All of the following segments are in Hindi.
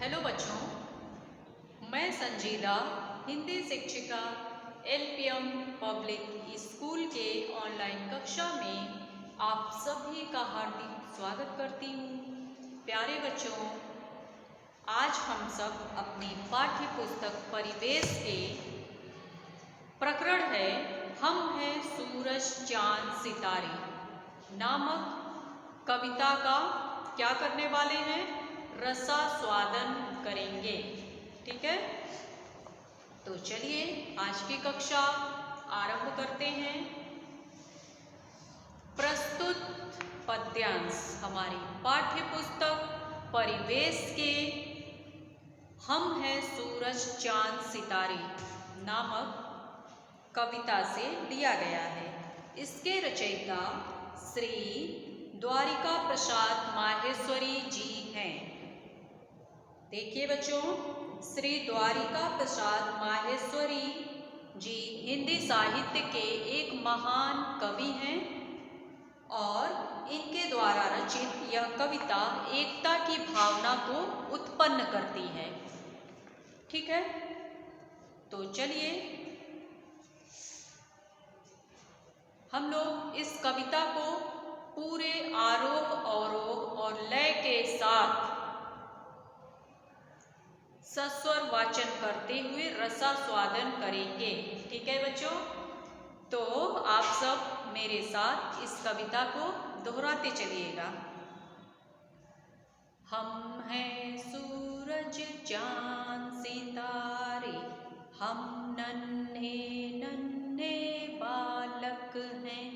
हेलो बच्चों, मैं संजीदा हिंदी शिक्षिका एलपीएम पब्लिक स्कूल के ऑनलाइन कक्षा में आप सभी का हार्दिक स्वागत करती हूँ। प्यारे बच्चों, आज हम सब अपनी पाठ्य पुस्तक परिवेश के प्रकरण है हम हैं सूरज चांद सितारे नामक कविता का क्या करने वाले हैं, रसास्वादन करेंगे। ठीक है, तो चलिए आज की कक्षा आरंभ करते हैं। प्रस्तुत पद्यांश हमारी पाठ्य पुस्तक परिवेश के हम हैं सूरज चांद सितारे नामक कविता से लिया गया है। इसके रचयिता श्री द्वारिका प्रसाद माहेश्वरी जी हैं। देखिए बच्चों, श्री द्वारिका प्रसाद माहेश्वरी जी हिंदी साहित्य के एक महान कवि हैं और इनके द्वारा रचित यह कविता एकता की भावना को उत्पन्न करती है। ठीक है, तो चलिए हम लोग इस कविता को पूरे आरोह अवरोह और लय के साथ सस्वर वाचन करते हुए रसास्वादन करेंगे। ठीक है बच्चों, तो आप सब मेरे साथ इस कविता को दोहराते चलिएगा। हम हैं सूरज चांद सितारे, हम नन्हे नन्हे बालक हैं,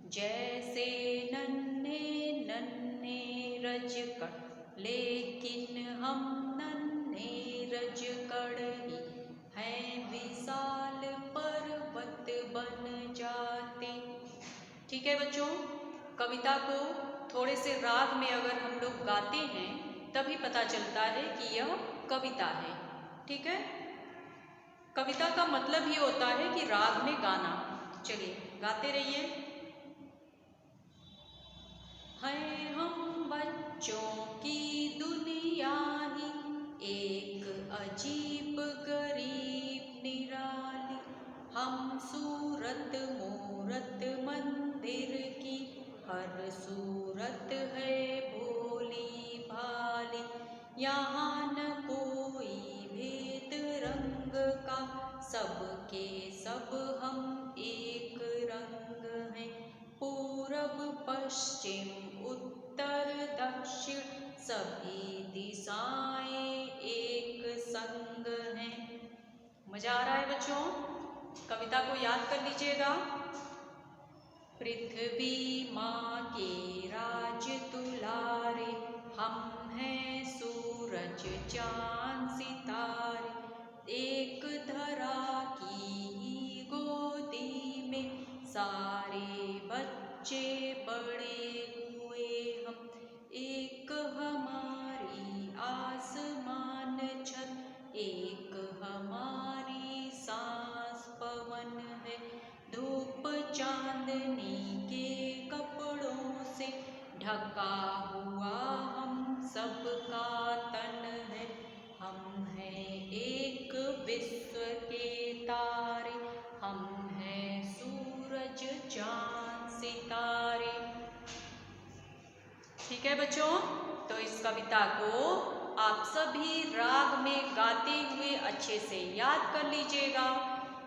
जैसे नन्हे नन्हे रजकण, लेकिन हम नन्हे रजकण ही हैं, विशाल पर्वत बन जाते। ठीक है बच्चों, कविता को थोड़े से राग में अगर हम लोग गाते हैं तभी पता चलता है कि यह कविता है। ठीक है, कविता का मतलब ही होता है कि राग में गाना। चलिए गाते रहिए। हैं हम बच्चों की दुनिया ही एक अजीब गरीब निराली, हम सूरत मूरत मंदिर की, हर सूरत है भोली भाली, यहाँ न कोई भेद रंग का, सबके सब हम एक रंग हैं, पूरब पश्चिम उत्तर दक्षिण सभी दिशाएं एक संग हैं। मजा आ रहा है बच्चों? कविता को याद कर लीजिएगा। पृथ्वी माँ के राज दुलारे, हम हैं सूरज चांद सितारे, एक धरा की ही गोदी में सारे बच्चे बड़े हुए हम, एक हमारी आसमान छत, एक हमारी सांस पवन है, धूप चांदनी के कपड़ों से ढका हुआ हम सबका तन है, हम हैं एक विश्व के तारे, हम हैं सूरज चांद सितारे। ठीक है बच्चों, तो इस कविता को आप सभी राग में गाते हुए अच्छे से याद कर लीजिएगा।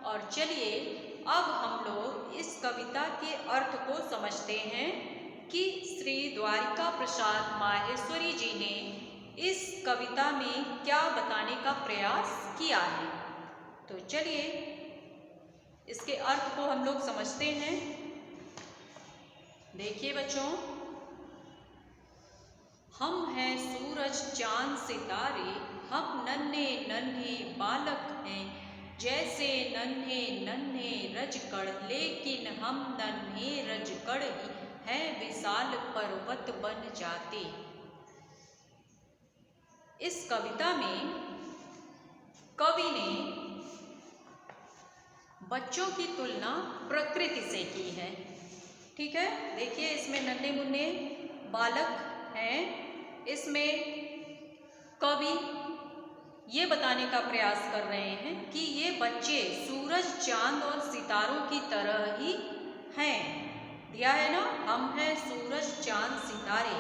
और चलिए अब हम लोग इस कविता के अर्थ को समझते हैं कि श्री द्वारिका प्रसाद माहेश्वरी जी ने इस कविता में क्या बताने का प्रयास किया है। तो चलिए इसके अर्थ को हम लोग समझते हैं। देखिए बच्चों, हम हैं सूरज चांद सितारे, हम नन्हे नन्हे बालक हैं, जैसे नन्हे नन्हे रजकण, लेकिन हम नन्हे रजकण ही हैं, विशाल पर्वत बन जाते। इस कविता में कवि ने बच्चों की तुलना प्रकृति से की है। ठीक है, देखिए इसमें नन्हे मुन्ने बालक हैं, इसमें कवि ये बताने का प्रयास कर रहे हैं कि ये बच्चे सूरज, चांद और सितारों की तरह ही हैं। दिया है ना, हम हैं सूरज, चांद, सितारे।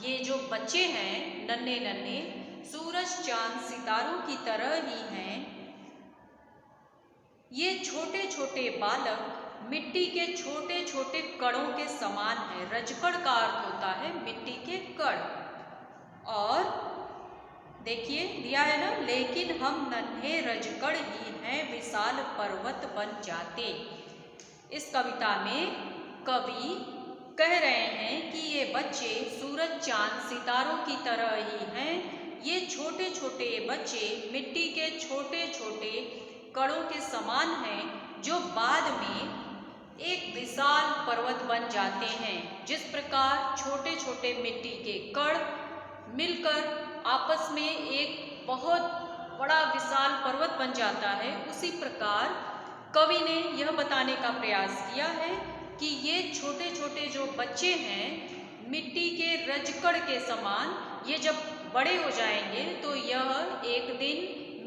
ये जो बच्चे हैं नन्हे नन्हे, सूरज, चांद, सितारों की तरह ही हैं। ये छोटे छोटे बालक मिट्टी के छोटे छोटे कणों के समान है। रजकण का अर्थ होता है मिट्टी के कण। और देखिए दिया है ना, लेकिन हम नन्हे रजकण ही हैं, विशाल पर्वत बन जाते। इस कविता में कवि कह रहे हैं कि ये बच्चे सूरज, चांद, सितारों की तरह ही हैं। ये छोटे छोटे बच्चे मिट्टी के छोटे छोटे कणों के समान हैं, जो बाद में एक विशाल पर्वत बन जाते हैं। जिस प्रकार छोटे छोटे मिट्टी के कण मिलकर आपस में एक बहुत बड़ा विशाल पर्वत बन जाता है, उसी प्रकार कवि ने यह बताने का प्रयास किया है कि ये छोटे छोटे जो बच्चे हैं मिट्टी के रजकण के समान, ये जब बड़े हो जाएंगे तो यह एक दिन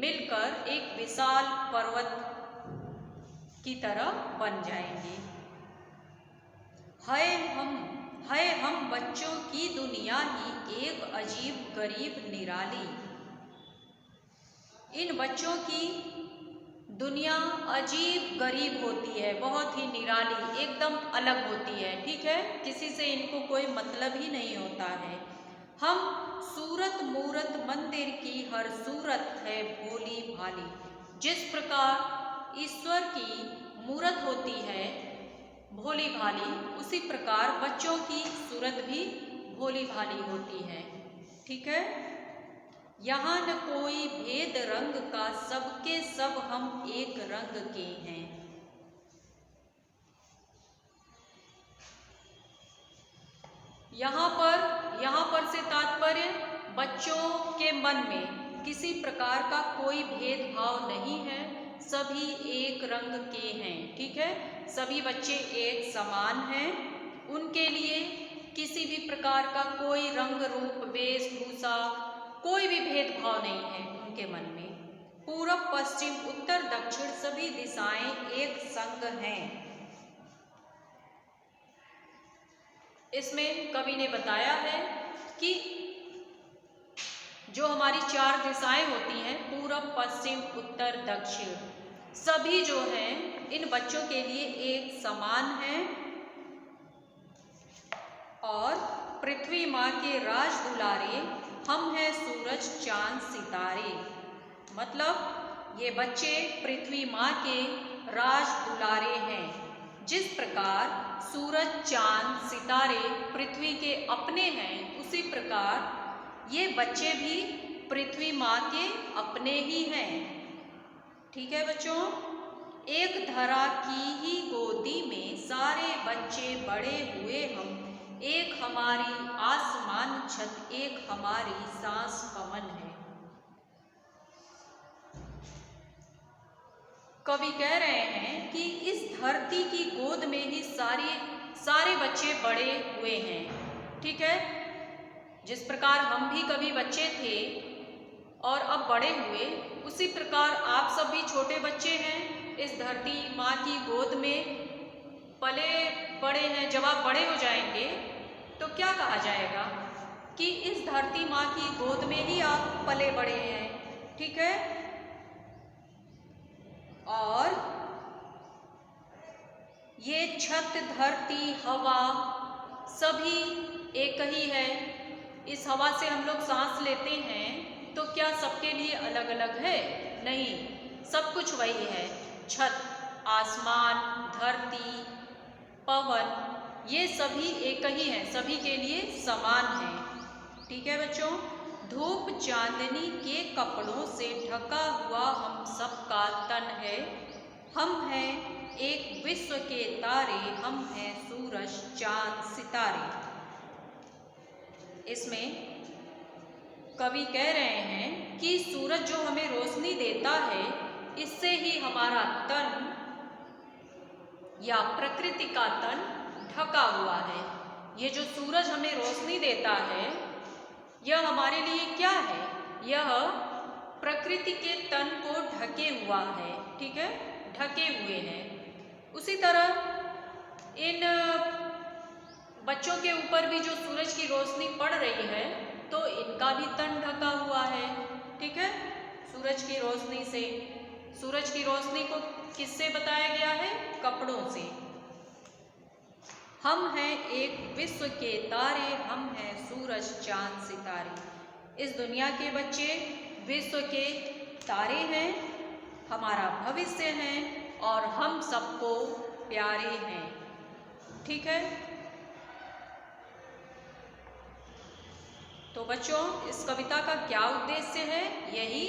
मिलकर एक विशाल पर्वत की तरह बन जाएंगे। है हम बच्चों की दुनिया ही एक अजीब गरीब निराली। इन बच्चों की दुनिया अजीब गरीब होती है, बहुत ही निराली, एकदम अलग होती है। ठीक है, किसी से इनको कोई मतलब ही नहीं होता है। हम सूरत मूरत मंदिर की हर सूरत है भोली भाली। जिस प्रकार ईश्वर की मूरत होती है भोली भाली, उसी प्रकार बच्चों की सूरत भी भोली भाली होती है। ठीक है, यहाँ न कोई भेद रंग का, सबके सब हम एक रंग के हैं। यहाँ पर से तात्पर्य बच्चों के मन में किसी प्रकार का कोई भेदभाव नहीं है, सभी एक रंग के हैं। ठीक है, सभी बच्चे एक समान हैं। उनके लिए किसी भी प्रकार का कोई रंग रूप वेशभूषा कोई भी भेदभाव नहीं है उनके मन में। पूरब पश्चिम उत्तर दक्षिण सभी दिशाएं एक संग हैं। इसमें कवि ने बताया है कि जो हमारी 4 दिशाएं होती हैं पूरब पश्चिम उत्तर दक्षिण, सभी जो हैं इन बच्चों के लिए एक समान हैं। और पृथ्वी माँ के राज दुलारे, हम हैं सूरज चांद सितारे। मतलब ये बच्चे पृथ्वी माँ के राज दुलारे हैं। जिस प्रकार सूरज चांद सितारे पृथ्वी के अपने हैं, उसी प्रकार ये बच्चे भी पृथ्वी माँ के अपने ही हैं। ठीक है बच्चों, एक धरा की ही गोदी में सारे बच्चे बड़े हुए हम, एक हमारी आसमान छत, एक हमारी सांस पवन है। कवि कह रहे हैं कि इस धरती की गोद में ही सारे बच्चे बड़े हुए हैं। ठीक है, जिस प्रकार हम भी कभी बच्चे थे और अब बड़े हुए, उसी प्रकार आप सब भी छोटे बच्चे हैं, इस धरती माँ की गोद में पले बड़े हैं। जब आप बड़े हो जाएंगे तो क्या कहा जाएगा कि इस धरती माँ की गोद में ही आप पले बड़े हैं। ठीक है, और ये छत धरती हवा सभी एक ही है। इस हवा से हम लोग सांस लेते हैं तो क्या सबके लिए अलग अलग है? नहीं, सब कुछ वही है। छत, आसमान, धरती, पवन, ये सभी एक ही हैं, सभी के लिए समान हैं। ठीक है बच्चों, धूप चांदनी के कपड़ों से ढका हुआ हम सबका तन है, हम हैं एक विश्व के तारे, हम हैं सूरज चांद सितारे। इसमें कवि कह रहे हैं कि सूरज जो हमें रोशनी देता है, इससे ही हमारा तन या प्रकृति का तन ढका हुआ है। ये जो सूरज हमें रोशनी देता है, यह हमारे लिए क्या है? यह प्रकृति के तन को ढके हुआ है, ठीक है, ढके हुए हैं। उसी तरह इन बच्चों के ऊपर भी जो सूरज की रोशनी पड़ रही है तो इनका भी तन ढका हुआ है, ठीक है, सूरज की रोशनी से। सूरज की रोशनी को किससे बताया गया है? कपड़ों से। हम हैं एक विश्व के तारे, हम हैं सूरज चांद सितारे। इस दुनिया के बच्चे विश्व के तारे हैं, हमारा भविष्य हैं और हम सबको प्यारे हैं, ठीक है। तो बच्चों, इस कविता का क्या उद्देश्य है? यही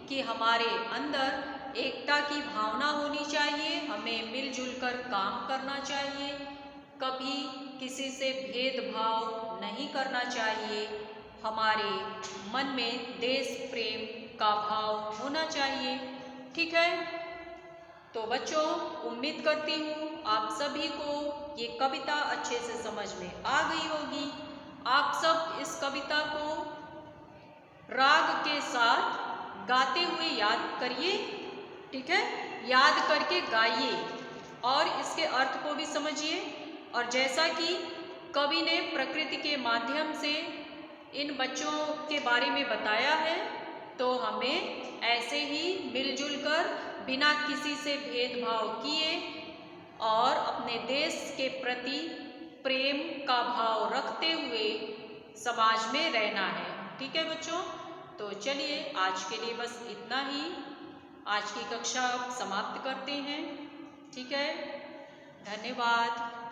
कि हमारे अंदर एकता की भावना होनी चाहिए, हमें मिलजुल कर काम करना चाहिए, कभी किसी से भेदभाव नहीं करना चाहिए, हमारे मन में देश प्रेम का भाव होना चाहिए, ठीक है। तो बच्चों, उम्मीद करती हूँ आप सभी को ये कविता अच्छे से समझ में आ गई होगी। आप सब इस कविता को राग के साथ गाते हुए याद करिए, ठीक है, याद करके गाइए और इसके अर्थ को भी समझिए। और जैसा कि कवि ने प्रकृति के माध्यम से इन बच्चों के बारे में बताया है, तो हमें ऐसे ही मिलजुल कर बिना किसी से भेदभाव किए और अपने देश के प्रति प्रेम का भाव रखते हुए समाज में रहना है, ठीक है बच्चों। तो चलिए, आज के लिए बस इतना ही। आज की कक्षा समाप्त करते हैं, ठीक है। धन्यवाद।